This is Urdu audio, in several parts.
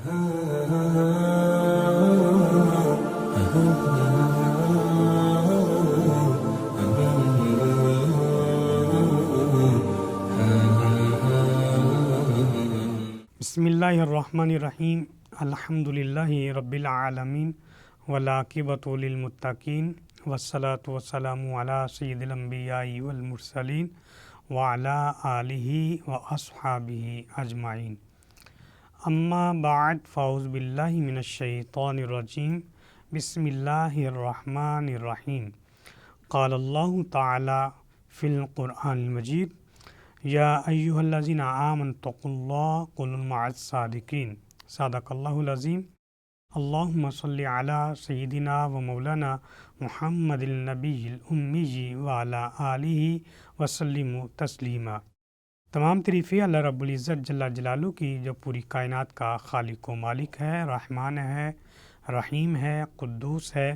بسم اللہ الرحمن الرحیم، الحمدللہ رب العالمین والعاقبۃ للمتقین والصلاۃ والسلام علی سید الانبیاء والمرسلین وعلی آلہ واصحابہ اجمعین، اما بعد فاعوذ باللہ من الشیطان الرجیم، بسم اللہ الرحمن الرحیم۔ قال اللہ تعالی فی القرآن المجید، یا ایہا الذین آمنوا اتقوا اللہ کونوا مع الصادقین، صدق اللہ العظیم۔ اللہم صلی علی سیدنا و مولانا محمد النبی الامی وعلی آلہ وسلم تسلیما۔ تمام تعریفیں اللہ رب العزت جل جلالہ کی، جو پوری کائنات کا خالق و مالک ہے، رحمان ہے، رحیم ہے، قدوس ہے،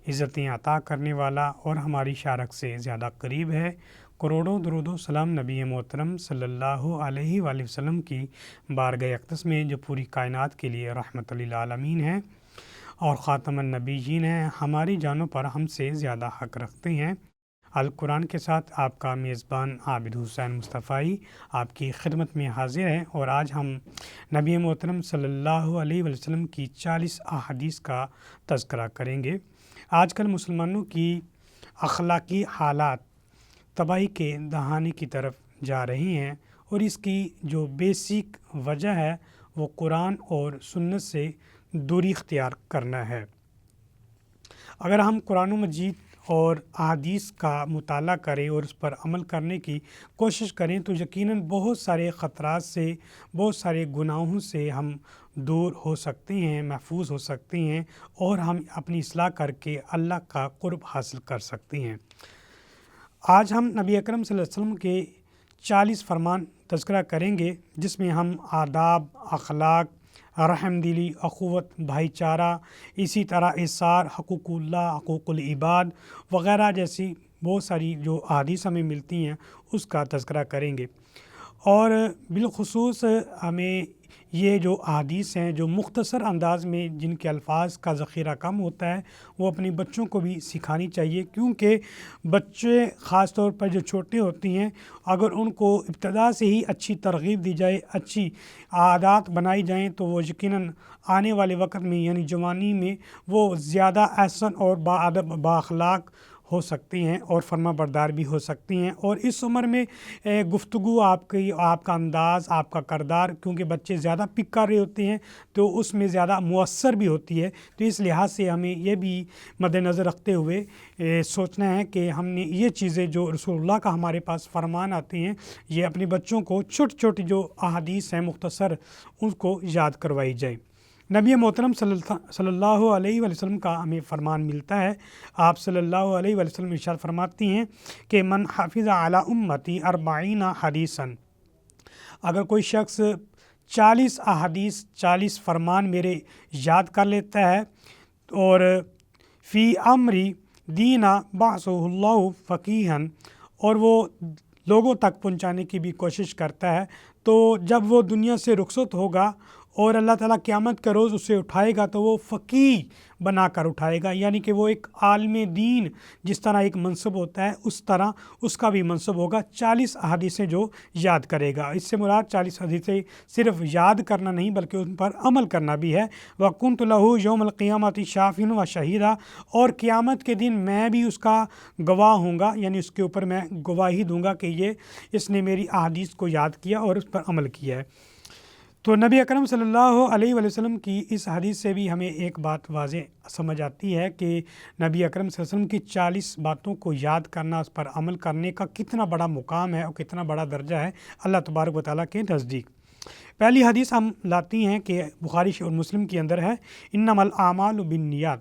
عزتیں عطا کرنے والا اور ہماری شارک سے زیادہ قریب ہے۔ کروڑوں درود و سلام نبی محترم صلی اللہ علیہ وآلہ وسلم کی بارگاہ اقدس میں، جو پوری کائنات کے لیے رحمت للعالمین ہے اور خاتم النبیین ہیں، ہماری جانوں پر ہم سے زیادہ حق رکھتے ہیں۔ القرآن کے ساتھ آپ کا میزبان عابد حسین مصطفی آپ کی خدمت میں حاضر ہے، اور آج ہم نبی محترم صلی اللہ علیہ وآلہ وسلم کی 40 احادیث کا تذکرہ کریں گے۔ آج کل مسلمانوں کی اخلاقی حالات تباہی کے دہانے کی طرف جا رہی ہیں، اور اس کی جو بیسک وجہ ہے وہ قرآن اور سنت سے دوری اختیار کرنا ہے۔ اگر ہم قرآن مجید اور احادیث کا مطالعہ کریں اور اس پر عمل کرنے کی کوشش کریں تو یقیناً بہت سارے خطرات سے، بہت سارے گناہوں سے ہم دور ہو سکتے ہیں، محفوظ ہو سکتے ہیں، اور ہم اپنی اصلاح کر کے اللہ کا قرب حاصل کر سکتے ہیں۔ آج ہم نبی اکرم صلی اللہ علیہ وسلم کے 40 فرمان تذکرہ کریں گے، جس میں ہم آداب، اخلاق، رحم دلی، اخوت، بھائی چارہ، اسی طرح احسار، حقوق اللہ، حقوق العباد وغیرہ جیسی بہت ساری جو احادیث ہمیں ملتی ہیں اس کا تذکرہ کریں گے۔ اور بالخصوص ہمیں یہ جو احادیث ہیں، جو مختصر انداز میں جن کے الفاظ کا ذخیرہ کم ہوتا ہے، وہ اپنی بچوں کو بھی سکھانی چاہیے، کیونکہ بچے خاص طور پر جو چھوٹے ہوتی ہیں، اگر ان کو ابتدا سے ہی اچھی ترغیب دی جائے، اچھی عادات بنائی جائیں، تو وہ یقیناً آنے والے وقت میں یعنی جوانی میں وہ زیادہ احسن اور باادب بااخلاق ہو سکتی ہیں اور فرما بردار بھی ہو سکتی ہیں۔ اور اس عمر میں گفتگو آپ کا انداز، آپ کا کردار، کیونکہ بچے زیادہ پک کر رہے ہوتے ہیں تو اس میں زیادہ مؤثر بھی ہوتی ہے، تو اس لحاظ سے ہمیں یہ بھی مد نظر رکھتے ہوئے سوچنا ہے کہ ہم نے یہ چیزیں جو رسول اللہ کا ہمارے پاس فرمان آتے ہیں، یہ اپنے بچوں کو چھوٹی چھوٹی جو احادیث ہیں مختصر، ان کو یاد کروائی جائے۔ نبی محترم صلی اللہ علیہ وآلہ وسلم کا ہمیں فرمان ملتا ہے۔ آپ صلی اللہ علیہ وآلہ وسلم ارشاد فرماتی ہیں کہ من حافظ علی امتی 40 حدیثا، اگر کوئی شخص 40 احادیث، 40 فرمان میرے یاد کر لیتا ہے، اور فی امری دینا بعثہ اللہ فقیہا، اور وہ لوگوں تک پہنچانے کی بھی کوشش کرتا ہے، تو جب وہ دنیا سے رخصت ہوگا اور اللہ تعالیٰ قیامت کے روز اسے اٹھائے گا تو وہ فقیہ بنا کر اٹھائے گا، یعنی کہ وہ ایک عالم دین جس طرح ایک منصب ہوتا ہے اس طرح اس کا بھی منصب ہوگا۔ 40 احادیثیں جو یاد کرے گا، اس سے مراد 40 حدیثیں صرف یاد کرنا نہیں بلکہ ان پر عمل کرنا بھی ہے۔ وَكُنْتُ لَهُ يَوْمَ الْقِيَامَةِ شَافِعًا وَشَهِيدًا، اور قیامت کے دن میں بھی اس کا گواہ ہوں گا، یعنی اس کے اوپر میں گواہی دوں گا کہ اس نے میری احادیث کو یاد کیا اور اس پر عمل کیا ہے۔ تو نبی اکرم صلی اللہ علیہ وآلہ وسلم کی اس حدیث سے بھی ہمیں ایک بات واضح سمجھ آتی ہے کہ نبی اکرم صلی اللہ علیہ وسلم کی 40 باتوں کو یاد کرنا، اس پر عمل کرنے کا کتنا بڑا مقام ہے اور کتنا بڑا درجہ ہے اللہ تبارک و تعالیٰ کے نزدیک۔ پہلی حدیث ہم لاتی ہیں کہ بخاری اور مسلم کے اندر ہے، انما الاعمال بالنیات۔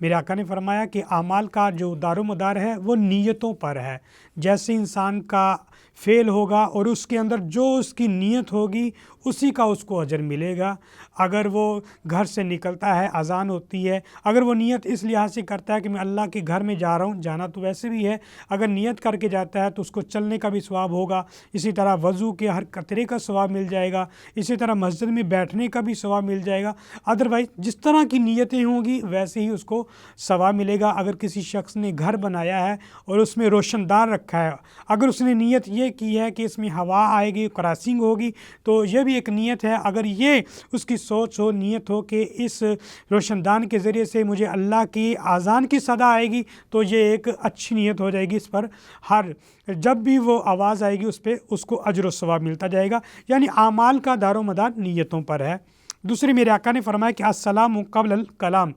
میرے آقا نے فرمایا کہ اعمال کا جو دار و مدار ہے وہ نیتوں پر ہے۔ جیسے انسان کا فعل ہوگا اور اس کے اندر جو اس کی نیت ہوگی اسی کا اس کو اجر ملے گا۔ اگر وہ گھر سے نکلتا ہے، اذان ہوتی ہے، اگر وہ نیت اس لحاظ سے کرتا ہے کہ میں اللہ کے گھر میں جا رہا ہوں، جانا تو ویسے بھی ہے، اگر نیت کر کے جاتا ہے تو اس کو چلنے کا بھی ثواب ہوگا، اسی طرح وضو کے ہر قطرے کا ثواب مل جائے گا، اسی طرح مسجد میں بیٹھنے کا بھی ثواب مل جائے گا۔ ادروائز جس طرح کی نیتیں ہوں گی ویسے ہی اس کو ثواب ملے گا۔ اگر کسی شخص نے گھر بنایا ہے اور اس میں روشن دان رکھا ہے، اگر اس نے نیت یہ کی ہے کہ اس میں ہوا آئے گی، کراسنگ ہوگی، تو یہ بھی ایک نیت ہے۔ اگر یہ اس کی سوچ ہو، نیت ہو کہ اس روشن دان کے ذریعے سے مجھے اللہ کی اذان کی صدا آئے گی، تو یہ ایک اچھی نیت ہو جائے گی۔ اس پر ہر جب بھی وہ آواز آئے گی اس پہ اس کو اجر و ثواب ملتا جائے گا، یعنی اعمال کا دار و مدار نیتوں پر ہے۔ دوسری میرے آقا نے فرمایا کہ السلام قبل الکلام،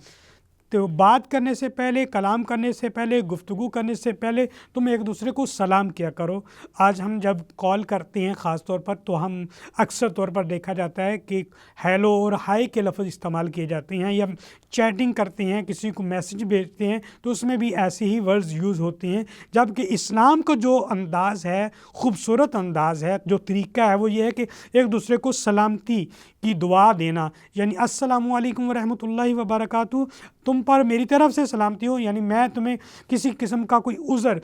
تو بات کرنے سے پہلے، کلام کرنے سے پہلے، گفتگو کرنے سے پہلے تم ایک دوسرے کو سلام کیا کرو۔ آج ہم جب کال کرتے ہیں خاص طور پر تو ہم اکثر طور پر دیکھا جاتا ہے کہ ہیلو اور ہائی کے لفظ استعمال کیے جاتے ہیں، یا چیٹنگ کرتے ہیں، کسی کو میسج بھیجتے ہیں تو اس میں بھی ایسے ہی ورڈز یوز ہوتے ہیں، جبکہ اسلام کا جو انداز ہے، خوبصورت انداز ہے، جو طریقہ ہے وہ یہ ہے کہ ایک دوسرے کو سلامتی کی دعا دینا، یعنی السلام علیکم ورحمۃ اللہ وبرکاتہ، تم پر میری طرف سے سلامتی ہو، یعنی میں تمہیں کسی قسم کا کوئی عذر،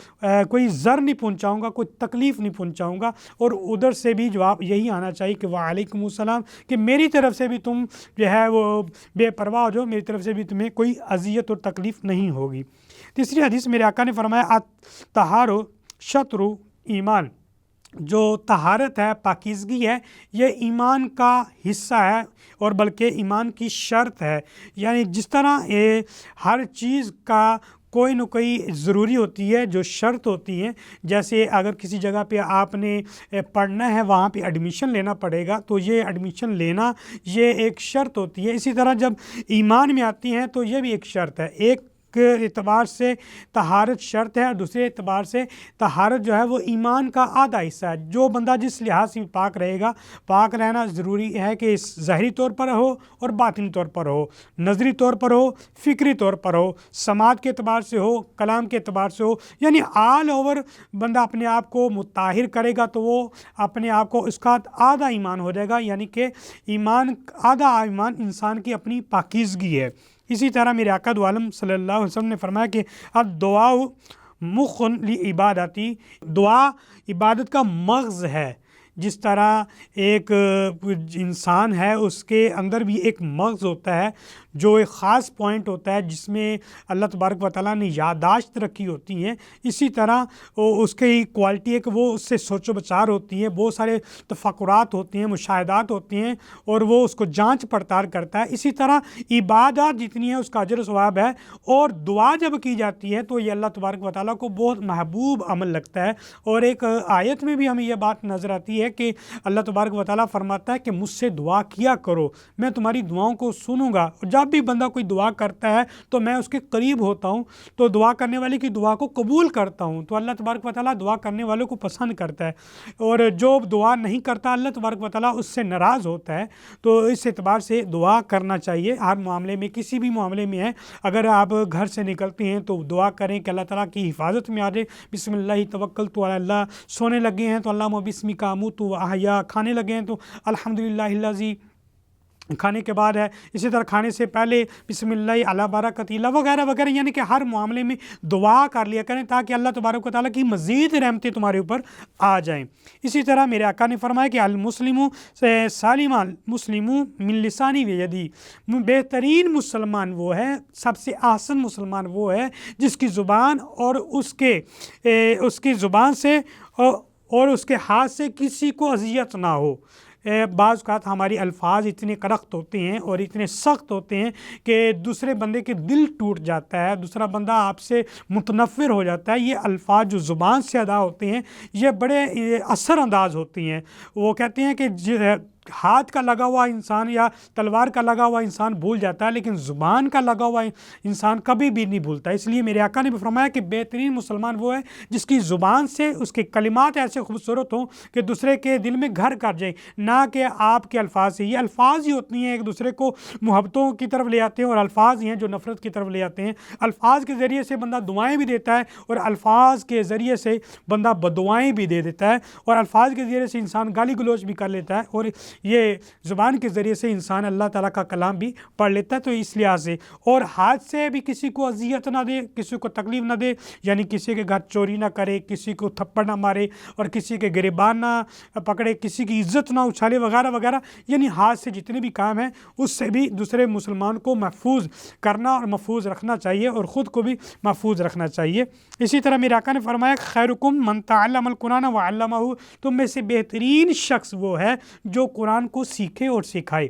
کوئی ضر نہیں پہنچاؤں گا، کوئی تکلیف نہیں پہنچاؤں گا، اور ادھر سے بھی جواب یہی آنا چاہیے کہ وعلیکم السلام، کہ میری طرف سے بھی تم جو ہے وہ بے پرواہ ہو جاؤ، میری طرف سے بھی تمہیں کوئی اذیت اور تکلیف نہیں ہوگی۔ تیسری حدیث میرے آقا نے فرمایا الطہار شطر ایمان، جو طہارت ہے، پاکیزگی ہے، یہ ایمان کا حصہ ہے اور بلکہ ایمان کی شرط ہے۔ یعنی جس طرح ہر چیز کا کوئی نہ کوئی ضروری ہوتی ہے جو شرط ہوتی ہے، جیسے اگر کسی جگہ پہ آپ نے پڑھنا ہے، وہاں پہ ایڈمیشن لینا پڑے گا، تو یہ ایڈمیشن لینا یہ ایک شرط ہوتی ہے، اسی طرح جب ایمان میں آتی ہیں تو یہ بھی ایک شرط ہے۔ ایک اعتبار سے طہارت شرط ہے اور دوسرے اعتبار سے طہارت جو ہے وہ ایمان کا آدھا حصہ ہے۔ جو بندہ جس لحاظ سے پاک رہے گا، پاک رہنا ضروری ہے کہ ظاہری طور پر ہو اور باطنی طور پر ہو، نظری طور پر ہو، فکری طور پر ہو، سماعت کے اعتبار سے ہو، کلام کے اعتبار سے ہو، یعنی آل اوور بندہ اپنے آپ کو مطہر کرے گا تو وہ اپنے آپ کو اس کا آدھا ایمان ہو جائے گا، یعنی کہ آدھا ایمان انسان کی اپنی پاکیزگی ہے۔ اسی طرح میرے آقا دو عالم صلی اللہ علیہ وسلم نے فرمایا کہ الدعاء مخ لعبادتی، دعا عبادت کا مغز ہے۔ جس طرح ایک انسان ہے اس کے اندر بھی ایک مغز ہوتا ہے جو ایک خاص پوائنٹ ہوتا ہے جس میں اللہ تبارک و تعالیٰ نے یادداشت رکھی ہوتی ہیں، اسی طرح اس کی کوالٹی ہے کہ وہ اس سے سوچ و بچار ہوتی ہے، بہت سارے تفکرات ہوتے ہیں، مشاہدات ہوتے ہیں، اور وہ اس کو جانچ پڑتال کرتا ہے۔ اسی طرح عبادات جتنی ہیں اس کا اجر و ثواب ہے، اور دعا جب کی جاتی ہے تو یہ اللہ تبارک و تعالیٰ کو بہت محبوب عمل لگتا ہے۔ اور ایک آیت میں بھی ہمیں یہ بات نظر آتی ہے کہ اللہ تبارک و تعالیٰ فرماتا ہے کہ مجھ سے دعا کیا کرو، میں تمہاری دعاؤں کو سنوں گا۔ اور جب بھی بندہ کوئی دعا کرتا ہے تو میں اس کے قریب ہوتا ہوں، تو دعا کرنے والے کی دعا کو قبول کرتا ہوں، تو اللہ تبارک و تعالیٰ دعا کرنے والوں کو پسند کرتا ہے، اور جو دعا نہیں کرتا اللہ تبارک و تعالیٰ اس سے ناراض ہوتا ہے۔ تو اس اعتبار سے دعا کرنا چاہیے ہر معاملے میں، کسی بھی معاملے میں ہے، اگر آپ گھر سے نکلتے ہیں تو دعا کریں کہ اللہ تعالیٰ کی حفاظت میں آ جائے، بسم اللہ توکلت علی اللہ، سونے لگے ہیں تو اللہم بسمک اموت واحیا، کھانے لگے ہیں تو الحمدللہ الذی، کھانے کے بعد ہے، اسی طرح کھانے سے پہلے بسم اللہ علی برکت اللہ وغیرہ وغیرہ، یعنی کہ ہر معاملے میں دعا کر لیا کریں تاکہ اللہ تبارک و تعالیٰ کی مزید رحمتیں تمہارے اوپر آ جائیں۔ اسی طرح میرے آقا نے فرمایا کہ المسلم سالم المسلم من لسانی و یدی، بہترین مسلمان وہ ہے، سب سے احسن مسلمان وہ ہے جس کی زبان اور اس کی زبان سے اور اس کے ہاتھ سے کسی کو اذیت نہ ہو۔ بعض اوقات ہماری الفاظ اتنے کرخت ہوتے ہیں اور اتنے سخت ہوتے ہیں کہ دوسرے بندے کے دل ٹوٹ جاتا ہے، دوسرا بندہ آپ سے متنفر ہو جاتا ہے۔ یہ الفاظ جو زبان سے ادا ہوتے ہیں یہ بڑے اثر انداز ہوتی ہیں۔ وہ کہتے ہیں کہ ہاتھ کا لگا ہوا انسان یا تلوار کا لگا ہوا انسان بھول جاتا ہے، لیکن زبان کا لگا ہوا انسان کبھی بھی نہیں بھولتا۔ اس لیے میرے آقا نے بھی فرمایا کہ بہترین مسلمان وہ ہے جس کی زبان سے اس کے کلمات ایسے خوبصورت ہوں کہ دوسرے کے دل میں گھر کر جائیں، نہ کہ آپ کے الفاظ سے۔ یہ الفاظ ہی ہوتی ہیں ایک دوسرے کو محبتوں کی طرف لے آتے ہیں، اور الفاظ ہی ہیں جو نفرت کی طرف لے آتے ہیں۔ الفاظ کے ذریعے سے بندہ دعائیں بھی دیتا ہے، اور الفاظ کے ذریعے سے بندہ بددعائیں بھی دے دیتا ہے، اور الفاظ کے ذریعے سے انسان گالی گلوچ بھی کر لیتا ہے، اور یہ زبان کے ذریعے سے انسان اللہ تعالیٰ کا کلام بھی پڑھ لیتا ہے۔ تو اس لحاظ سے، اور ہاتھ سے بھی کسی کو اذیت نہ دے، کسی کو تکلیف نہ دے، یعنی کسی کے گھر چوری نہ کرے، کسی کو تھپڑ نہ مارے، اور کسی کے گریبان نہ پکڑے، کسی کی عزت نہ اچھالے، وغیرہ وغیرہ۔ یعنی ہاتھ سے جتنے بھی کام ہیں اس سے بھی دوسرے مسلمان کو محفوظ کرنا اور محفوظ رکھنا چاہیے، اور خود کو بھی محفوظ رکھنا چاہیے۔ اسی طرح میرے آقا نے فرمایا خیرکم من تعلم القرآن وعلمہ، تم میں سے بہترین شخص وہ ہے جو قرآن کو سیکھے اور سکھائے۔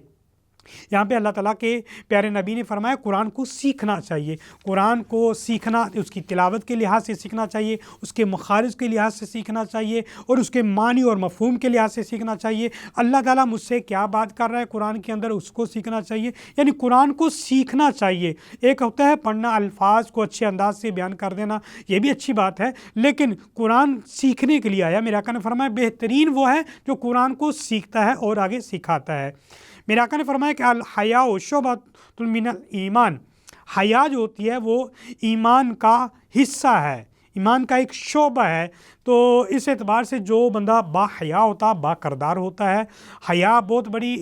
یہاں پہ اللہ تعالیٰ کے پیارے نبی نے فرمایا قرآن کو سیکھنا چاہیے۔ قرآن کو سیکھنا، اس کی تلاوت کے لحاظ سے سیکھنا چاہیے، اس کے مخارج کے لحاظ سے سیکھنا چاہیے، اور اس کے معنی اور مفہوم کے لحاظ سے سیکھنا چاہیے۔ اللہ تعالیٰ مجھ سے کیا بات کر رہا ہے قرآن کے اندر، اس کو سیکھنا چاہیے۔ یعنی قرآن کو سیکھنا چاہیے۔ ایک ہوتا ہے پڑھنا، الفاظ کو اچھے انداز سے بیان کر دینا، یہ بھی اچھی بات ہے، لیکن قرآن سیکھنے کے لیے آیا۔ میرے آقا نے فرمایا بہترین وہ ہے جو قرآن کو سیکھتا ہے اور آگے سکھاتا ہے۔ میرے آقا نے فرمایا کہ الحیاء شعبۃ من الایمان، حیا جو ہوتی ہے وہ ایمان کا حصہ ہے، ایمان کا ایک شعبہ ہے۔ تو اس اعتبار سے جو بندہ با حیا ہوتا، با کردار ہوتا ہے، حیا بہت بڑی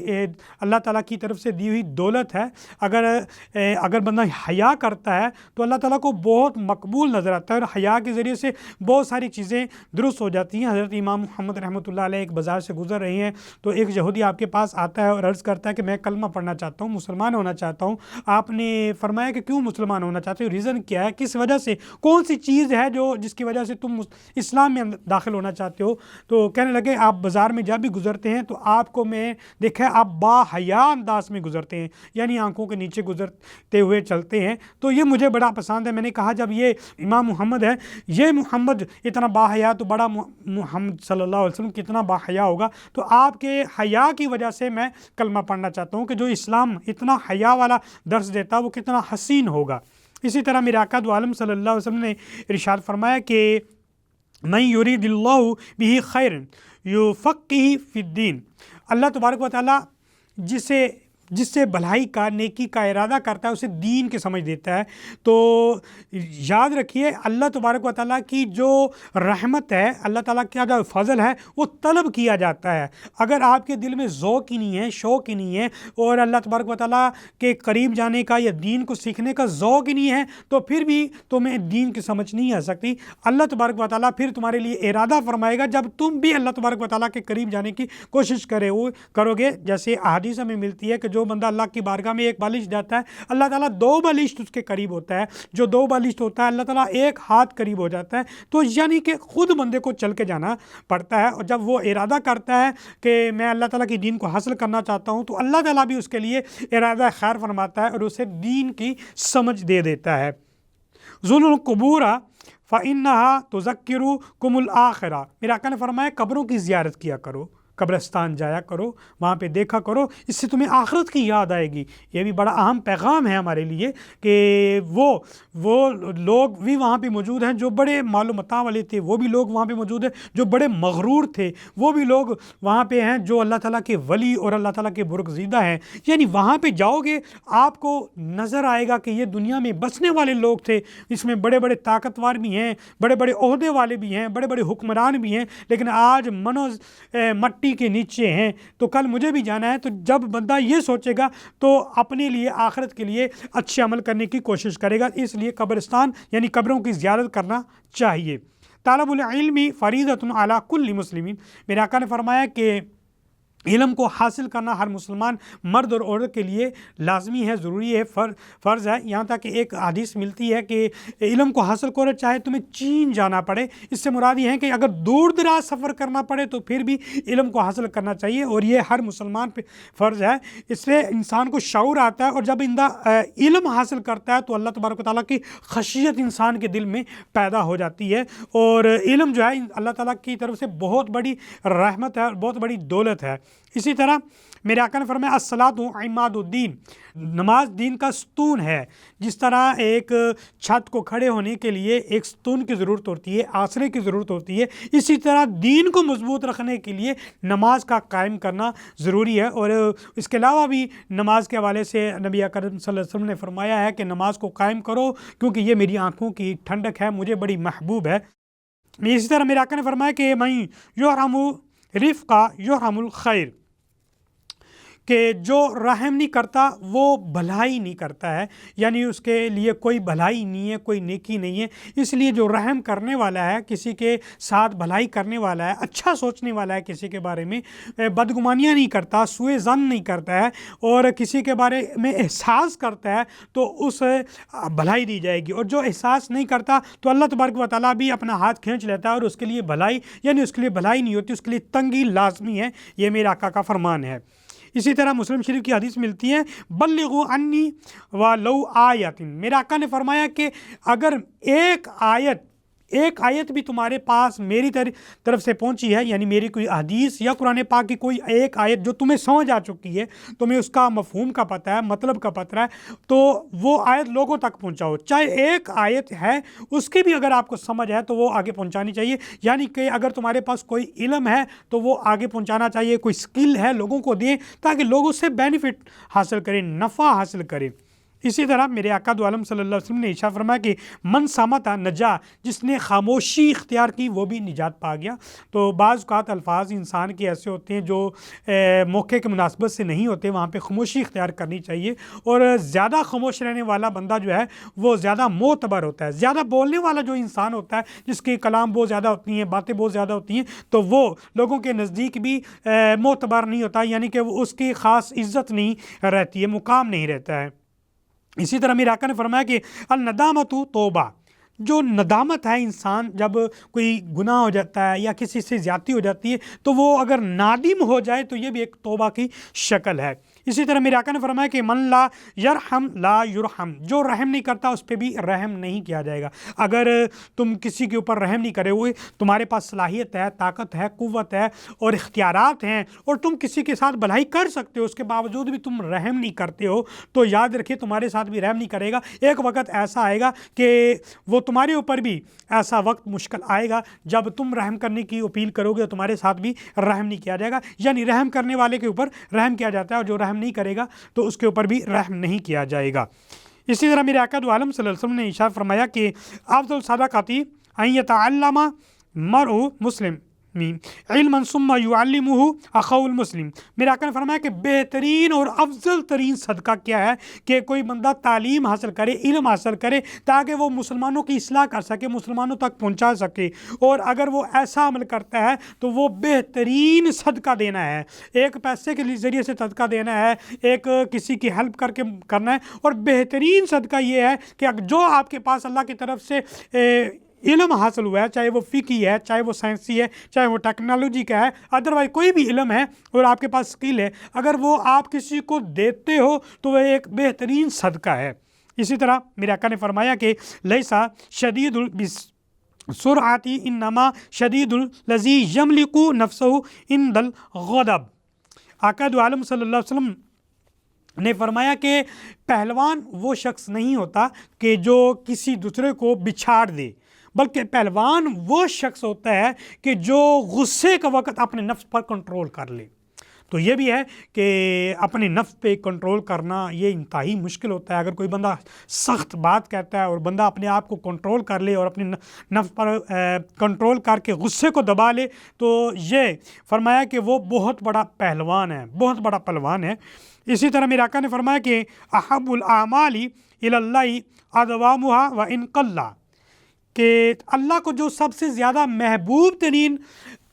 اللہ تعالیٰ کی طرف سے دی ہوئی دولت ہے۔ اگر بندہ حیا کرتا ہے تو اللہ تعالیٰ کو بہت مقبول نظر آتا ہے، اور حیا کے ذریعے سے بہت ساری چیزیں درست ہو جاتی ہیں۔ حضرت امام محمد رحمۃ اللہ علیہ ایک بازار سے گزر رہی ہیں، تو ایک یہودی آپ کے پاس آتا ہے اور عرض کرتا ہے کہ میں کلمہ پڑھنا چاہتا ہوں، مسلمان ہونا چاہتا ہوں۔ آپ نے فرمایا کہ کیوں مسلمان ہونا چاہتے ہو، ریزن کیا ہے، کس وجہ سے، کون سی چیز ہے جس کی وجہ سے تم اسلام میں داخل ہونا چاہتے ہو؟ تو کہنے لگے آپ بازار میں جب بھی گزرتے ہیں تو آپ کو میں دیکھا آپ با حیا انداز میں گزرتے ہیں، یعنی آنکھوں کے نیچے گزرتے ہوئے چلتے ہیں، تو یہ مجھے بڑا پسند ہے۔ میں نے کہا جب یہ امام محمد ہے، یہ محمد اتنا با حیا، تو بڑا محمد صلی اللہ علیہ وسلم کتنا با حیا ہوگا۔ تو آپ کے حیا کی وجہ سے میں کلمہ پڑھنا چاہتا ہوں کہ جو اسلام اتنا حیا والا درس دیتا وہ کتنا حسین ہوگا۔ اسی طرح میرے آقا دو عالم صلی اللہ علیہ وسلم نے ارشاد فرمایا کہ من یرید اللہ بہ خیرا یفقہہ فی الدین، اللہ تبارک و تعالیٰ جس سے بھلائی کا، نیکی کا ارادہ کرتا ہے اسے دین کی سمجھ دیتا ہے۔ تو یاد رکھیے اللہ تبارک و تعالیٰ کی جو رحمت ہے، اللہ تعالیٰ کا جو فضل ہے وہ طلب کیا جاتا ہے۔ اگر آپ کے دل میں ذوق ہی نہیں ہے، شوق ہی نہیں ہے، اور اللہ تبارک و تعالیٰ کے قریب جانے کا یا دین کو سیکھنے کا ذوق ہی نہیں ہے، تو پھر بھی تمہیں دین کی سمجھ نہیں آ سکتی۔ اللہ تبارک و تعالیٰ پھر تمہارے لیے ارادہ فرمائے گا جب تم بھی اللہ تبارک و تعالیٰ کے قریب جانے کی کوشش کرو گے۔ جیسے احادیث میں ملتی ہے کہ جو بندہ اللہ کی بارگاہ میں ایک بالشت جاتا ہے، اللہ تعالیٰ 2 بالشت اس کے قریب ہوتا ہے، جو 2 بالشت ہوتا ہے اللہ تعالیٰ 1 ہاتھ قریب ہو جاتا ہے۔ تو یعنی کہ خود بندے کو چل کے جانا پڑتا ہے، اور جب وہ ارادہ کرتا ہے کہ میں اللہ تعالیٰ کی دین کو حاصل کرنا چاہتا ہوں، تو اللہ تعالیٰ بھی اس کے لیے ارادہ خیر فرماتا ہے اور اسے دین کی سمجھ دے دیتا ہے۔ زُورُوا القبور فإنها تذکرکم الآخرہ، میرے آقا نے فرمایا قبروں کی زیارت کیا کرو، قبرستان جایا کرو، وہاں پہ دیکھا کرو، اس سے تمہیں آخرت کی یاد آئے گی۔ یہ بھی بڑا اہم پیغام ہے ہمارے لیے کہ وہ لوگ بھی وہاں پہ موجود ہیں جو بڑے مال و متاع والے تھے، وہ بھی لوگ وہاں پہ موجود ہیں جو بڑے مغرور تھے، وہ بھی لوگ وہاں پہ ہیں جو اللہ تعالیٰ کے ولی اور اللہ تعالیٰ کے برگزیدہ ہیں۔ یعنی وہاں پہ جاؤ گے آپ کو نظر آئے گا کہ یہ دنیا میں بسنے والے لوگ تھے، اس میں بڑے بڑے طاقتور بھی ہیں، بڑے بڑے عہدے والے بھی ہیں، بڑے بڑے حکمران بھی ہیں، لیکن آج مٹی کے نیچے ہیں۔ تو کل مجھے بھی جانا ہے۔ تو جب بندہ یہ سوچے گا تو اپنے لیے آخرت کے لیے اچھے عمل کرنے کی کوشش کرے گا، اس لیے قبرستان یعنی قبروں کی زیارت کرنا چاہیے۔ طالب العلم فریضۃ علی کل مسلم، میرے آقا نے فرمایا کہ علم کو حاصل کرنا ہر مسلمان مرد اور عورت کے لیے لازمی ہے، ضروری ہے، فرض ہے۔ یہاں تک کہ ایک حدیث ملتی ہے کہ علم کو حاصل کرو چاہے تمہیں چین جانا پڑے، اس سے مراد یہ ہے کہ اگر دور دراز سفر کرنا پڑے تو پھر بھی علم کو حاصل کرنا چاہیے، اور یہ ہر مسلمان پہ فرض ہے۔ اس سے انسان کو شعور آتا ہے، اور جب بندہ علم حاصل کرتا ہے تو اللہ تبارک و تعالیٰ کی خشیت انسان کے دل میں پیدا ہو جاتی ہے، اور علم جو ہے اللہ تعالیٰ کی طرف سے بہت بڑی رحمت ہے اور بہت بڑی دولت ہے۔ اسی طرح میرے آقا نے فرمایا الصلاۃ عماد الدین، نماز دین کا ستون ہے۔ جس طرح ایک چھت کو کھڑے ہونے کے لیے ایک ستون کی ضرورت ہوتی ہے، آسرے کی ضرورت ہوتی ہے، اسی طرح دین کو مضبوط رکھنے کے لیے نماز کا قائم کرنا ضروری ہے۔ اور اس کے علاوہ بھی نماز کے حوالے سے نبی اکرم صلی اللہ علیہ وسلم نے فرمایا ہے کہ نماز کو قائم کرو کیونکہ یہ میری آنکھوں کی ٹھنڈک ہے، مجھے بڑی محبوب ہے۔ اسی طرح میرے آقا نے فرمایا کہ میں یحرم رفقہ یحرم الخیر، کہ جو رحم نہیں کرتا وہ بھلائی نہیں کرتا ہے، یعنی اس کے لیے کوئی بھلائی نہیں ہے، کوئی نیکی نہیں ہے۔ اس لیے جو رحم کرنے والا ہے، کسی کے ساتھ بھلائی کرنے والا ہے، اچھا سوچنے والا ہے، کسی کے بارے میں بدگمانیاں نہیں کرتا، سوء ظن نہیں کرتا ہے، اور کسی کے بارے میں احساس کرتا ہے تو اس بھلائی دی جائے گی، اور جو احساس نہیں کرتا تو اللہ تبارک و تعالیٰ بھی اپنا ہاتھ کھینچ لیتا ہے اور اس کے لیے بھلائی، یعنی اس کے لیے بھلائی نہیں ہوتی، اس کے لیے تنگی لازمی ہے۔ یہ میرے آقا کا فرمان ہے۔ اسی طرح مسلم شریف کی حدیث ملتی ہے بلغوا عنی ولو آیۃ، میرے آقا نے فرمایا کہ اگر ایک آیت بھی تمہارے پاس میری طرف سے پہنچی ہے، یعنی میری کوئی حدیث یا قرآن پاک کی کوئی ایک آیت جو تمہیں سمجھ آ چکی ہے، تمہیں اس کا مفہوم کا پتہ ہے، مطلب کا پتہ ہے، تو وہ آیت لوگوں تک پہنچاؤ۔ چاہے ایک آیت ہے اس کی بھی اگر آپ کو سمجھ ہے تو وہ آگے پہنچانی چاہیے، یعنی کہ اگر تمہارے پاس کوئی علم ہے تو وہ آگے پہنچانا چاہیے، کوئی سکل ہے لوگوں کو دیں تاکہ لوگ اس سے بینیفٹ حاصل کریں، نفع حاصل کریں۔ اسی طرح میرے آقا دو عالم صلی اللہ علیہ وسلم نے ارشاد فرمایا کہ من صامت نجا، جس نے خاموشی اختیار کی وہ بھی نجات پا گیا۔ تو بعض اوقات الفاظ انسان کے ایسے ہوتے ہیں جو موقع کے مناسبت سے نہیں ہوتے، وہاں پہ خاموشی اختیار کرنی چاہیے، اور زیادہ خاموش رہنے والا بندہ جو ہے وہ زیادہ معتبر ہوتا ہے۔ زیادہ بولنے والا جو انسان ہوتا ہے، جس کے کلام بہت زیادہ ہوتی ہیں، باتیں بہت زیادہ ہوتی ہیں، تو وہ لوگوں کے نزدیک بھی معتبر نہیں ہوتا، یعنی کہ اس کی خاص عزت نہیں رہتی ہے، مقام نہیں رہتا ہے۔ اسی طرح میرے آقا نے فرمایا کہ الندامت توبہ، جو ندامت ہے، انسان جب کوئی گناہ ہو جاتا ہے یا کسی سے زیادتی ہو جاتی ہے تو وہ اگر نادم ہو جائے تو یہ بھی ایک توبہ کی شکل ہے۔ اسی طرح میرے آقا نے فرمایا کہ من لا یرحم لا یرحم، جو رحم نہیں کرتا اس پہ بھی رحم نہیں کیا جائے گا۔ اگر تم کسی کے اوپر رحم نہیں کرے ہوئے، تمہارے پاس صلاحیت ہے، طاقت ہے، قوت ہے اور اختیارات ہیں، اور تم کسی کے ساتھ بھلائی کر سکتے ہو، اس کے باوجود بھی تم رحم نہیں کرتے ہو، تو یاد رکھیے تمہارے ساتھ بھی رحم نہیں کرے گا۔ ایک وقت ایسا آئے گا کہ وہ تمہارے اوپر بھی ایسا وقت مشکل آئے گا جب تم رحم کرنے کی اپیل کرو گے، تمہارے ساتھ بھی رحم نہیں کیا جائے گا، یعنی رحم کرنے والے کے اوپر رحم کیا جاتا ہے، اور جو رحم نہیں کرے گا تو اس کے اوپر بھی رحم نہیں کیا جائے گا۔ اسی طرح میرے آقا دو عالم صلی اللہ علیہ وسلم نے ارشاد فرمایا کہ افضل الصدقات ان یتعلم المرء مسلم علما ثم يعلمه اخوه المسلم، میرے آقا نے فرمایا کہ بہترین اور افضل ترین صدقہ کیا ہے کہ کوئی بندہ تعلیم حاصل کرے، علم حاصل کرے، تاکہ وہ مسلمانوں کی اصلاح کر سکے، مسلمانوں تک پہنچا سکے۔ اور اگر وہ ایسا عمل کرتا ہے تو وہ بہترین صدقہ دینا ہے، ایک پیسے کے ذریعے سے صدقہ دینا ہے، ایک کسی کی ہیلپ کر کے کرنا ہے، اور بہترین صدقہ یہ ہے کہ جو آپ کے پاس اللہ کی طرف سے علم حاصل ہوا ہے، چاہے وہ فقہی ہے، چاہے وہ سائنسی ہے، چاہے وہ ٹیکنالوجی کا ہے، ادروائز کوئی بھی علم ہے اور آپ کے پاس اسکل ہے، اگر وہ آپ کسی کو دیتے ہو تو وہ ایک بہترین صدقہ ہے۔ اسی طرح میرے آقا نے فرمایا کہ لیسا شدید السرعۃ انما شدید الذی یملک نفسہ عند الغضب، آقا دو عالم صلی اللہ علیہ وسلم نے فرمایا کہ پہلوان وہ شخص نہیں ہوتا کہ جو کسی دوسرے کو بچھاڑ دے، بلکہ پہلوان وہ شخص ہوتا ہے کہ جو غصے کا وقت اپنے نفس پر کنٹرول کر لے۔ تو یہ بھی ہے کہ اپنے نفس پہ کنٹرول کرنا یہ انتہائی مشکل ہوتا ہے۔ اگر کوئی بندہ سخت بات کہتا ہے اور بندہ اپنے آپ کو کنٹرول کر لے اور اپنے نفس پر کنٹرول کر کے غصے کو دبا لے، تو یہ فرمایا کہ وہ بہت بڑا پہلوان ہے، بہت بڑا پہلوان ہے۔ اسی طرح میرے آقا نے فرمایا کہ احب الاعمال الی اللہ ادوامها وان قل، کہ اللہ کو جو سب سے زیادہ محبوب ترین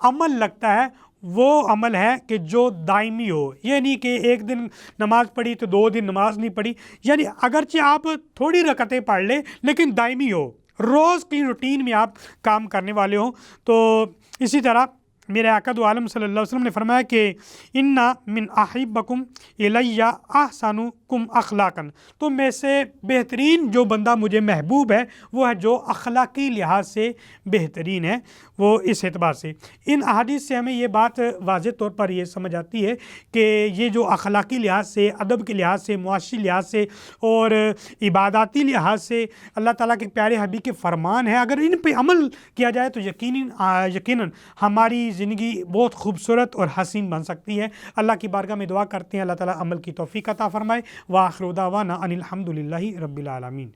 عمل لگتا ہے وہ عمل ہے کہ جو دائمی ہو، یہ نہیں کہ ایک دن نماز پڑھی تو 2 دن نماز نہیں پڑھی، یعنی اگرچہ آپ تھوڑی رکعتیں پڑھ لیں لیکن دائمی ہو، روز کی روٹین میں آپ کام کرنے والے ہوں۔ تو اسی طرح میرے آقا دو عالم صلی اللہ علیہ وسلم نے فرمایا کہ انا من احبکم الیہ احسنکم اخلاقا، تو میں سے بہترین جو بندہ مجھے محبوب ہے وہ ہے جو اخلاقی لحاظ سے بہترین ہے، وہ اس اعتبار سے۔ ان احادیث سے ہمیں یہ بات واضح طور پر یہ سمجھ آتی ہے کہ یہ جو اخلاقی لحاظ سے، ادب کے لحاظ سے، معاشی لحاظ سے اور عباداتی لحاظ سے اللہ تعالیٰ کے پیارے حبیب کے فرمان ہیں، اگر ان پہ عمل کیا جائے تو یقیناً ہماری زندگی بہت خوبصورت اور حسین بن سکتی ہے۔ اللہ کی بارگاہ میں دعا کرتے ہیں اللہ تعالیٰ عمل کی توفیق عطا فرمائے۔ وآخر دعوانا ان الحمد للہ رب العالمین۔